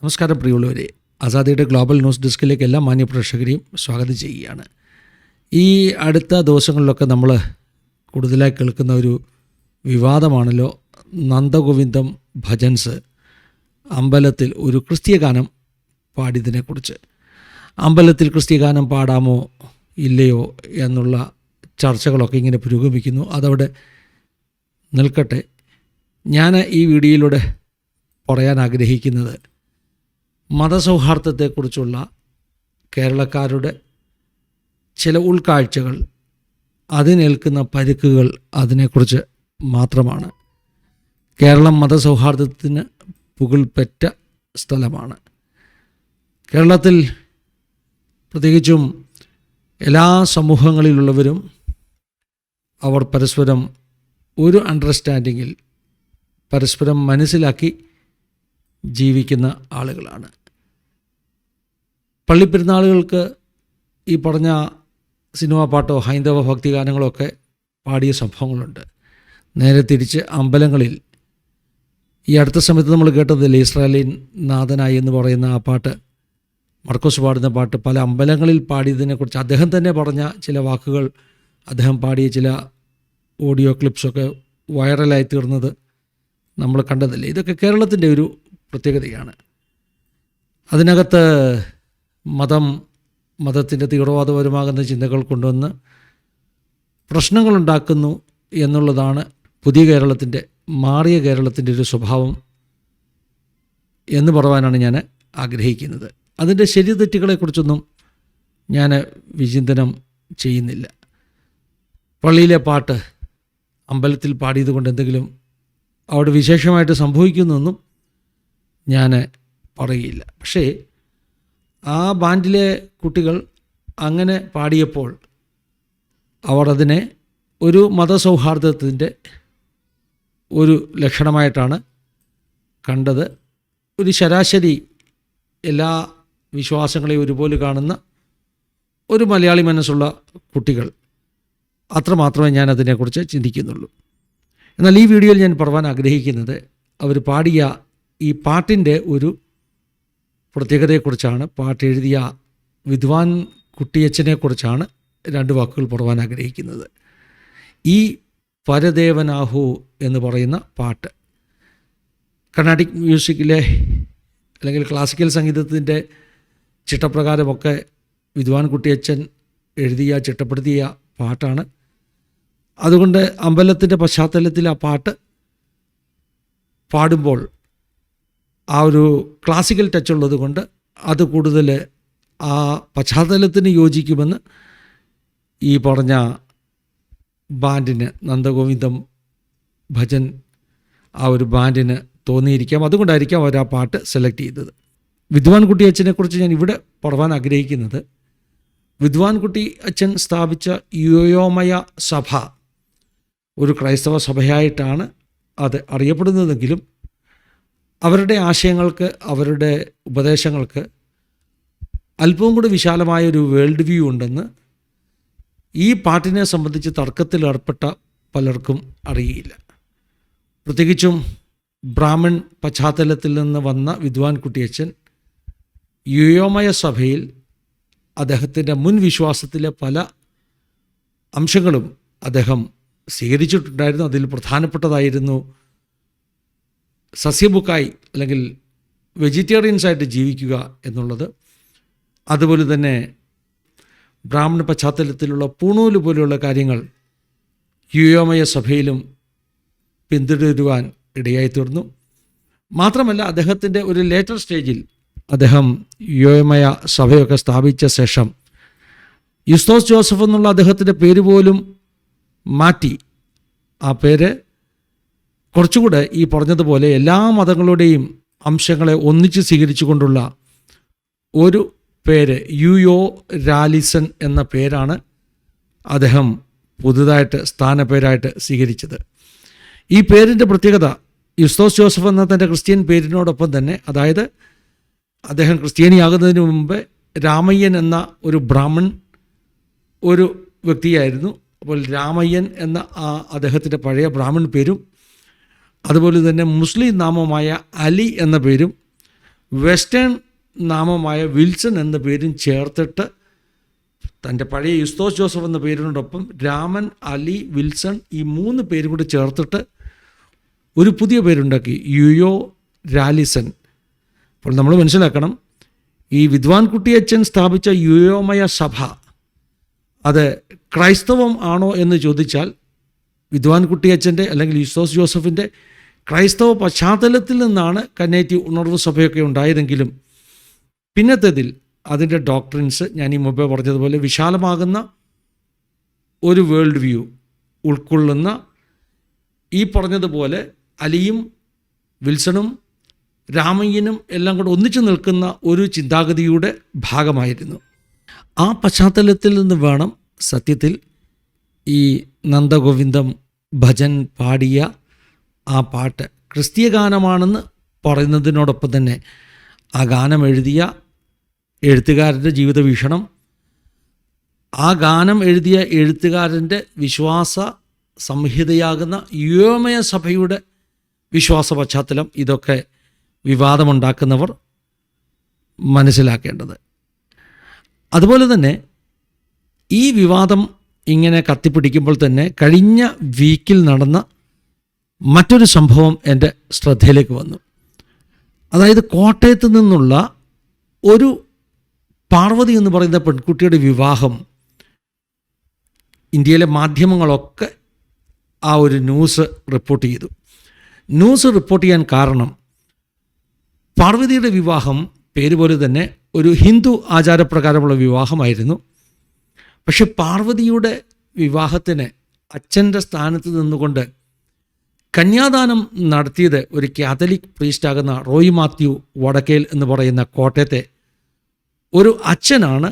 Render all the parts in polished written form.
നമസ്കാരം പ്രിയമുള്ളവരെ, ആസാദിയുടെ global news ഡെസ്കിലേക്ക് എല്ലാ മാന്യപ്രേക്ഷകരെയും സ്വാഗതം ചെയ്യുകയാണ്. ഈ അടുത്ത ദിവസങ്ങളിലൊക്കെ നമ്മൾ കൂടുതലായി കേൾക്കുന്ന ഒരു വിവാദമാണല്ലോ നന്ദഗോവിന്ദം ഭജൻസ് അമ്പലത്തിൽ ഒരു ക്രിസ്തീയ ഗാനം പാടിയതിനെക്കുറിച്ച്. അമ്പലത്തിൽ ക്രിസ്തീയ ഗാനം പാടാമോ ഇല്ലയോ എന്നുള്ള ചർച്ചകളൊക്കെ ഇങ്ങനെ പുരോഗമിക്കുന്നു. അതവിടെ നിൽക്കട്ടെ. ഞാൻ ഈ വീഡിയോയിലൂടെ പറയാൻ ആഗ്രഹിക്കുന്നത് മതസൗഹാർദ്ദത്തെക്കുറിച്ചുള്ള കേരളക്കാരുടെ ചില ഉൾക്കാഴ്ചകൾ, അതിനേൽക്കുന്ന പരിക്കുകൾ, അതിനെക്കുറിച്ച് മാത്രമാണ്. കേരളം മതസൗഹാർദ്ദത്തിന് പുകൾപെറ്റ സ്ഥലമാണ്. കേരളത്തിൽ പ്രത്യേകിച്ചും എല്ലാ സമൂഹങ്ങളിലുള്ളവരും അവർ പരസ്പരം ഒരു അണ്ടർസ്റ്റാൻഡിങ്ങിൽ പരസ്പരം മനസ്സിലാക്കി ജീവിക്കുന്ന ആളുകളാണ്. പള്ളിപ്പെരുന്നാളുകൾക്ക് ഈ പറഞ്ഞ സിനിമാ പാട്ടോ ഹൈന്ദവ ഭക്തിഗാനങ്ങളോ ഒക്കെ പാടിയ സംഭവങ്ങളുണ്ട്. നേരെ തിരിച്ച് അമ്പലങ്ങളിൽ ഈ അടുത്ത സമയത്ത് നമ്മൾ കേട്ടതില്ലേ, ഇസ്രായേലിൻ നാഥനായി എന്ന് പറയുന്ന ആ പാട്ട്, മർക്കോസ് പാടുന്ന പാട്ട്, പല അമ്പലങ്ങളിൽ പാടിയതിനെക്കുറിച്ച് അദ്ദേഹം തന്നെ പറഞ്ഞ ചില വാക്കുകൾ, അദ്ദേഹം പാടിയ ചില ഓഡിയോ ക്ലിപ്സൊക്കെ വൈറലായി തീർന്നത് നമ്മൾ കണ്ടതല്ലേ. ഇതൊക്കെ കേരളത്തിൻ്റെ ഒരു പ്രത്യേകതയാണ്. അതിനകത്ത് മതത്തിൻ്റെ തീവ്രവാദപരമാകുന്ന ചിന്തകൾ കൊണ്ടുവന്ന് പ്രശ്നങ്ങളുണ്ടാക്കുന്നു എന്നുള്ളതാണ് പുതിയ കേരളത്തിൻ്റെ, മാറിയ കേരളത്തിൻ്റെ ഒരു സ്വഭാവം എന്ന് പറയാനാണ് ഞാൻ ആഗ്രഹിക്കുന്നത്. അതിൻ്റെ ശരി തെറ്റുകളെക്കുറിച്ചൊന്നും ഞാൻ വിചിന്തനം ചെയ്യുന്നില്ല. പള്ളിയിലെ പാട്ട് അമ്പലത്തിൽ പാടിയത് കൊണ്ട് എന്തെങ്കിലും അവിടെ വിശേഷമായിട്ട് സംഭവിക്കുന്നൊന്നും ഞാൻ പറയുകയില്ല. പക്ഷേ ആ ബാൻഡിലെ കുട്ടികൾ അങ്ങനെ പാടിയപ്പോൾ അവർ അതിനെ ഒരു മതസൗഹാർദ്ദത്തിൻ്റെ ഒരു ലക്ഷണമായിട്ടാണ് കണ്ടത്. ഒരു ശരാശരി എല്ലാ വിശ്വാസങ്ങളെയും ഒരുപോലെ കാണുന്ന ഒരു മലയാളി മനസ്സുള്ള കുട്ടികൾ, അത്രമാത്രമേ ഞാൻ അതിനെക്കുറിച്ച് ചിന്തിക്കുന്നുള്ളൂ. എന്നാൽ ഈ വീഡിയോയിൽ ഞാൻ പറയാൻ ആഗ്രഹിക്കുന്നത് അവർ പാടിയ ഈ പാട്ടിൻ്റെ ഒരു പ്രത്യേകതയെക്കുറിച്ചാണ്. പാട്ട് എഴുതിയ വിദ്വാൻ കുട്ടിയച്ചനെക്കുറിച്ചാണ് രണ്ട് വാക്കുകൾ പറയാൻ ആഗ്രഹിക്കുന്നത്. ഈ പരദേവനാഹു എന്ന് പറയുന്ന പാട്ട് കർണാട്ടിക് മ്യൂസിക്കിലെ അല്ലെങ്കിൽ ക്ലാസിക്കൽ സംഗീതത്തിൻ്റെ ചിട്ടപ്രകാരമൊക്കെ വിദ്വാൻ കുട്ടിയച്ചൻ എഴുതിയ ചിട്ടപ്പെടുത്തിയ പാട്ടാണ്. അതുകൊണ്ട് അമ്പലത്തിൻ്റെ പശ്ചാത്തലത്തിൽ ആ പാട്ട് പാടുമ്പോൾ ആ ഒരു ക്ലാസിക്കൽ ടച്ച് ഉള്ളത് കൊണ്ട് അത് കൂടുതൽ ആ പശ്ചാത്തലത്തിന് യോജിക്കുമെന്ന് ഈ പറഞ്ഞ ബാൻഡിന്, നന്ദഗോവിന്ദം ഭജൻ ആ ഒരു ബാൻഡിന് തോന്നിയിരിക്കാം. അതുകൊണ്ടായിരിക്കാം അവർ ആ പാട്ട് സെലക്ട് ചെയ്തത്. വിദ്വാൻ കുട്ടി അച്ഛനെക്കുറിച്ച് ഞാൻ ഇവിടെ പറയാൻ ആഗ്രഹിക്കുന്നത്, വിദ്വാൻ കുട്ടി അച്ഛൻ സ്ഥാപിച്ച യോയോമയ സഭ ഒരു ക്രൈസ്തവ സഭയായിട്ടാണ് അത് അറിയപ്പെടുന്നതെങ്കിലും അവരുടെ ആശയങ്ങൾക്ക്, അവരുടെ ഉപദേശങ്ങൾക്ക് അല്പവും കൂടി വിശാലമായൊരു വേൾഡ് വ്യൂ ഉണ്ടെന്ന് ഈ പാട്ടിനെ സംബന്ധിച്ച് തർക്കത്തിൽ ഏർപ്പെട്ട പലർക്കും അറിയില്ല. പ്രത്യേകിച്ചും ബ്രാഹ്മൺ പശ്ചാത്തലത്തിൽ നിന്ന് വന്ന വിദ്വാൻ കുട്ടിയച്ചൻ യോയോമയ സഭയിൽ അദ്ദേഹത്തിൻ്റെ മുൻ വിശ്വാസത്തിലെ പല അംശങ്ങളും അദ്ദേഹം സ്വീകരിച്ചിട്ടുണ്ടായിരുന്നു. അതിൽ പ്രധാനപ്പെട്ടതായിരുന്നു സസ്യബുക്കായി അല്ലെങ്കിൽ വെജിറ്റേറിയൻസായിട്ട് ജീവിക്കുക എന്നുള്ളത്. അതുപോലെ തന്നെ ബ്രാഹ്മണ പശ്ചാത്തലത്തിലുള്ള പൂണൂല് പോലെയുള്ള കാര്യങ്ങൾ യോയോമയ സഭയിലും പിന്തുടരുവാൻ ഇടയായി തീർന്നു. മാത്രമല്ല, അദ്ദേഹത്തിൻ്റെ ഒരു ലേറ്റർ സ്റ്റേജിൽ അദ്ദേഹം യോയോമയ സഭയൊക്കെ സ്ഥാപിച്ച ശേഷം യുസ്തോസ് ജോസഫ് എന്നുള്ള അദ്ദേഹത്തിൻ്റെ പേര് പോലും മാറ്റി ആ പേര് കുറച്ചുകൂടെ ഈ പറഞ്ഞതുപോലെ എല്ലാ മതങ്ങളുടെയും അംശങ്ങളെ ഒന്നിച്ച് സ്വീകരിച്ചുകൊണ്ടുള്ള ഒരു പേര്, യുയോ രാലിസൺ എന്ന പേരാണ് അദ്ദേഹം പുതുതായിട്ട് സ്ഥാനപ്പേരായിട്ട് സ്വീകരിച്ചത്. ഈ പേരിൻ്റെ പ്രത്യേകത, യുസ്തോസ് ജോസഫ് എന്ന തൻ്റെ ക്രിസ്ത്യൻ പേരിനോടൊപ്പം തന്നെ, അതായത് അദ്ദേഹം ക്രിസ്ത്യാനിയാകുന്നതിന് മുമ്പ് രാമയ്യൻ എന്ന ഒരു ബ്രാഹ്മൺ ഒരു വ്യക്തിയായിരുന്നു. അപ്പോൾ രാമയ്യൻ എന്ന അദ്ദേഹത്തിൻ്റെ പഴയ ബ്രാഹ്മൺ പേരും അതുപോലെ തന്നെ മുസ്ലിം നാമമായ അലി എന്ന പേരും വെസ്റ്റേൺ നാമമായ വിൽസൺ എന്ന പേരും ചേർത്തിട്ട് തൻ്റെ പഴയ യുസ്തോസ് ജോസഫ് എന്ന പേരിനോടൊപ്പം രാമൻ, അലി, വിൽസൺ ഈ 3 പേരും കൂടി ചേർത്തിട്ട് ഒരു പുതിയ പേരുണ്ടാക്കി, യുയോ രാലിസൺ. അപ്പോൾ നമ്മൾ മനസ്സിലാക്കണം, ഈ വിദ്വാൻ കുട്ടിയച്ചൻ സ്ഥാപിച്ച യുയോമയ സഭ അത് ക്രൈസ്തവം ആണോ എന്ന് ചോദിച്ചാൽ വിദ്വാൻ കുട്ടിയച്ചൻ്റെ അല്ലെങ്കിൽ യുസ്തോസ് ജോസഫിൻ്റെ ക്രൈസ്തവ പശ്ചാത്തലത്തിൽ നിന്നാണ് കന്നേറ്റി ഉണർവ് സഭയൊക്കെ ഉണ്ടായതെങ്കിലും പിന്നത്തേതിൽ അതിൻ്റെ ഡോക്ട്രിൻസ് ഞാൻ ഈ മുമ്പേ പറഞ്ഞതുപോലെ വിശാലമാകുന്ന ഒരു വേൾഡ് വ്യൂ ഉൾക്കൊള്ളുന്ന, ഈ പറഞ്ഞതുപോലെ അലിയും വിൽസണും രാമയ്യനും എല്ലാം കൂടെ ഒന്നിച്ചു നിൽക്കുന്ന ഒരു ചിന്താഗതിയുടെ ഭാഗമായിരുന്നു. ആ പശ്ചാത്തലത്തിൽ നിന്ന് വേണം സത്യത്തിൽ ഈ നന്ദഗോവിന്ദം ഭജൻ പാടിയ ആ പാട്ട് ക്രിസ്തീയ ഗാനമാണെന്ന് പറയുന്നതിനോടൊപ്പം തന്നെ ആ ഗാനം എഴുതിയ എഴുത്തുകാരൻ്റെ ജീവിത വീക്ഷണം, ആ ഗാനം എഴുതിയ എഴുത്തുകാരൻ്റെ വിശ്വാസ സംഹിതയാകുന്ന യുയോമയ സഭയുടെ വിശ്വാസ പശ്ചാത്തലം, ഇതൊക്കെ വിവാദമുണ്ടാക്കുന്നവർ മനസ്സിലാക്കേണ്ടത്. അതുപോലെ തന്നെ ഈ വിവാദം ഇങ്ങനെ കത്തിപ്പിടിക്കുമ്പോൾ തന്നെ കഴിഞ്ഞ വീക്കിൽ നടന്ന മറ്റൊരു സംഭവം എൻ്റെ ശ്രദ്ധയിലേക്ക് വന്നു. അതായത് കോട്ടയത്ത് നിന്നുള്ള ഒരു പാർവതി എന്ന് പറയുന്ന പെൺകുട്ടിയുടെ വിവാഹം ഇന്ത്യയിലെ മാധ്യമങ്ങളൊക്കെ ആ ഒരു ന്യൂസ് റിപ്പോർട്ട് ചെയ്തു. ന്യൂസ് റിപ്പോർട്ട് ചെയ്യാൻ കാരണം പാർവതിയുടെ വിവാഹം പേര് പോലെ തന്നെ ഒരു ഹിന്ദു ആചാരപ്രകാരമുള്ള വിവാഹമായിരുന്നു. പക്ഷെ പാർവതിയുടെ വിവാഹത്തിന് അച്ഛൻ്റെ സ്ഥാനത്ത് നിന്നുകൊണ്ട് കന്യാദാനം നടത്തിയത് ഒരു കാത്തലിക് പ്രീസ്റ്റാകുന്ന റോയി മാത്യു വടക്കേൽ എന്ന് പറയുന്ന കോട്ടയത്തെ ഒരു അച്ഛനാണ്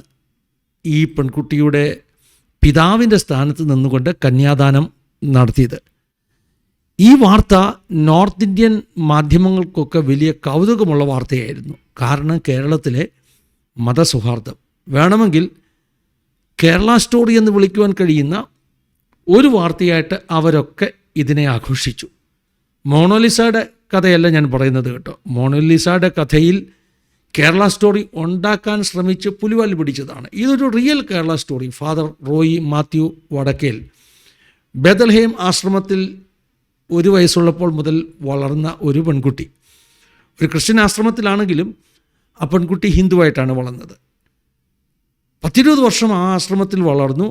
ഈ പെൺകുട്ടിയുടെ പിതാവിൻ്റെ സ്ഥാനത്ത് നിന്നുകൊണ്ട് കന്യാദാനം നടത്തിയത്. ഈ വാർത്ത നോർത്ത് ഇന്ത്യൻ മാധ്യമങ്ങൾക്കൊക്കെ വലിയ കൗതുകമുള്ള വാർത്തയായിരുന്നു. കാരണം കേരളത്തിലെ മതസൗഹാർദ്ദം, വേണമെങ്കിൽ കേരള സ്റ്റോറി എന്ന് വിളിക്കുവാൻ കഴിയുന്ന ഒരു വാർത്തയായിട്ട് അവരൊക്കെ ഇതിനെ ആഘോഷിച്ചു. മോണോലിസയുടെ കഥയല്ല ഞാൻ പറയുന്നത് കേട്ടോ. മോണോലിസയുടെ കഥയിൽ കേരള സ്റ്റോറി ഉണ്ടാക്കാൻ ശ്രമിച്ച് പുലിവാല് പിടിച്ചതാണ്. ഇതൊരു real Kerala story. Father Roy Mathew Vadakkel Bethlehem ആശ്രമത്തിൽ 1 വയസ്സുള്ളപ്പോൾ മുതൽ വളർന്ന ഒരു പെൺകുട്ടി. ഒരു ക്രിസ്ത്യൻ ആശ്രമത്തിലാണെങ്കിലും ആ പെൺകുട്ടി ഹിന്ദുവായിട്ടാണ് വളർന്നത്. 10-20 വർഷം ആ ആശ്രമത്തിൽ വളർന്നു.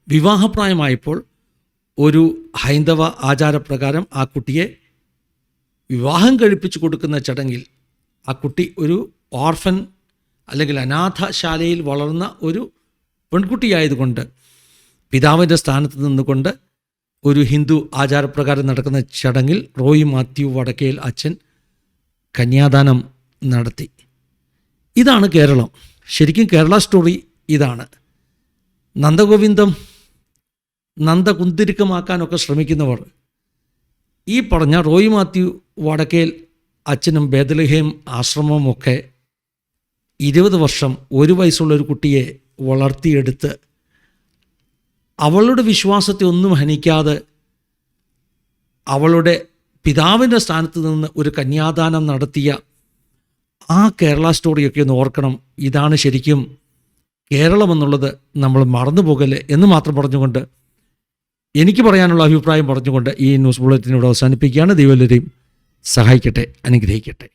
വിവാഹപ്രായമായപ്പോൾ ഒരു ഹൈന്ദവ ആചാരപ്രകാരം ആ കുട്ടിയെ വിവാഹം കഴിപ്പിച്ചു കൊടുക്കുന്ന ചടങ്ങിൽ ആ കുട്ടി ഒരു ഓർഫൻ അല്ലെങ്കിൽ അനാഥശാലയിൽ വളർന്ന ഒരു പെൺകുട്ടിയായതുകൊണ്ട് പിതാവിൻ്റെ സ്ഥാനത്ത് നിന്നുകൊണ്ട് ഒരു ഹിന്ദു ആചാരപ്രകാരം നടക്കുന്ന ചടങ്ങിൽ റോയി മാത്യു വടക്കേൽ അച്ഛൻ കന്യാദാനം നടത്തി. ഇതാണ് കേരളം. ശരിക്കും കേരള സ്റ്റോറി ഇതാണ്. നന്ദഗോവിന്ദം നന്ദകുന്തിരിക്കമാക്കാനൊക്കെ ശ്രമിക്കുന്നവർ ഈ പറഞ്ഞ റോയി മാത്യു വടക്കേൽ അച്ഛനും ബേഥൽഹേം ആശ്രമവുമൊക്കെ 20 വർഷം 1 വയസ്സുള്ളൊരു കുട്ടിയെ വളർത്തിയെടുത്ത് അവളുടെ വിശ്വാസത്തെ ഒന്നും ഹനിക്കാതെ അവളുടെ പിതാവിൻ്റെ സ്ഥാനത്ത് നിന്ന് ഒരു കന്യാദാനം നടത്തിയ ആ കേരള സ്റ്റോറിയൊക്കെ ഒന്ന് ഓർക്കണം. ഇതാണ് ശരിക്കും കേരളം എന്നുള്ളത് നമ്മൾ മറന്നു പോകല്ലേ എന്ന് മാത്രം പറഞ്ഞുകൊണ്ട് എനിക്ക് പറയാനുള്ള അഭിപ്രായം പറഞ്ഞുകൊണ്ട് ഈ ന്യൂസ് ബുള്ളറ്റിനോട് അവസാനിപ്പിക്കുകയാണ്. ദൈവം എല്ലാവരെയും സഹായിക്കട്ടെ, അനുഗ്രഹിക്കട്ടെ.